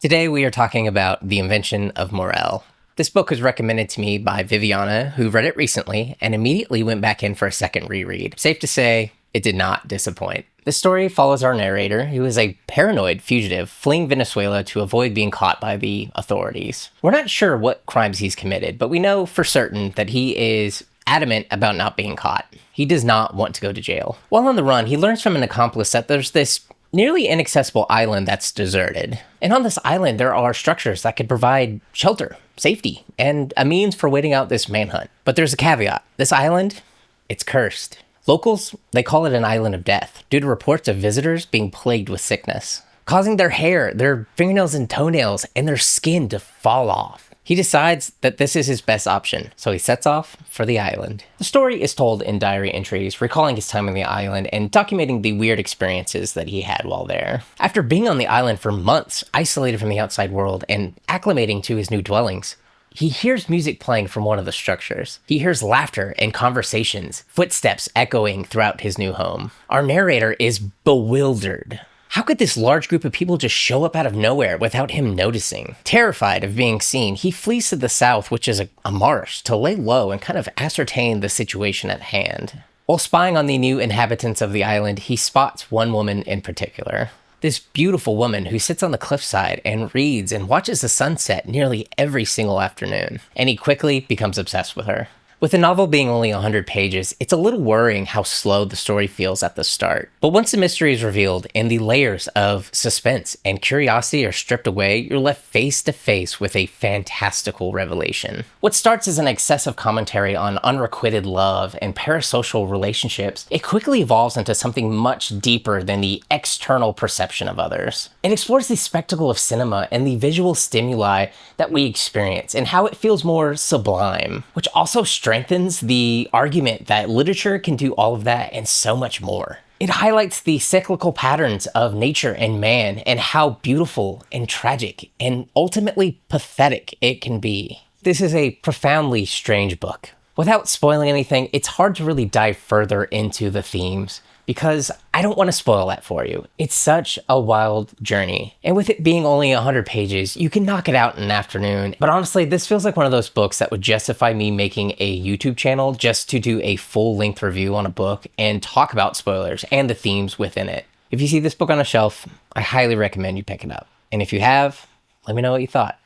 Today we are talking about The Invention of Morel. This book was recommended to me by Viviana, who read it recently and immediately went back in for a second reread. Safe to say, it did not disappoint. This story follows our narrator, who is a paranoid fugitive fleeing Venezuela to avoid being caught by the authorities. We're not sure what crimes he's committed, but we know for certain that he is adamant about not being caught. He does not want to go to jail. While on the run, he learns from an accomplice that there's this nearly inaccessible island that's deserted. And on this island, there are structures that could provide shelter, safety, and a means for waiting out this manhunt. But there's a caveat. This island, it's cursed. Locals, they call it an island of death due to reports of visitors being plagued with sickness, causing their hair, their fingernails and toenails, and their skin to fall off. He decides that this is his best option, so he sets off for the island. The story is told in diary entries, recalling his time on the island and documenting the weird experiences that he had while there. After being on the island for months, isolated from the outside world and acclimating to his new dwellings, he hears music playing from one of the structures. He hears laughter and conversations, footsteps echoing throughout his new home. Our narrator is bewildered. How could this large group of people just show up out of nowhere without him noticing? Terrified of being seen, he flees to the south, which is a marsh, to lay low and kind of ascertain the situation at hand. While spying on the new inhabitants of the island, he spots one woman in particular. This beautiful woman who sits on the cliffside and reads and watches the sunset nearly every single afternoon, and he quickly becomes obsessed with her. With the novel being only 100 pages, it's a little worrying how slow the story feels at the start. But once the mystery is revealed and the layers of suspense and curiosity are stripped away, you're left face to face with a fantastical revelation. What starts as an excessive commentary on unrequited love and parasocial relationships, it quickly evolves into something much deeper than the external perception of others. It explores the spectacle of cinema and the visual stimuli that we experience and how it feels more sublime, which also strengthens the argument that literature can do all of that and so much more. It highlights the cyclical patterns of nature and man and how beautiful and tragic and ultimately pathetic it can be. This is a profoundly strange book. Without spoiling anything, it's hard to really dive further into the themes because I don't want to spoil that for you. It's such a wild journey. And with it being only 100 pages, you can knock it out in an afternoon. But honestly, this feels like one of those books that would justify me making a YouTube channel just to do a full-length review on a book and talk about spoilers and the themes within it. If you see this book on a shelf, I highly recommend you pick it up. And if you have, let me know what you thought.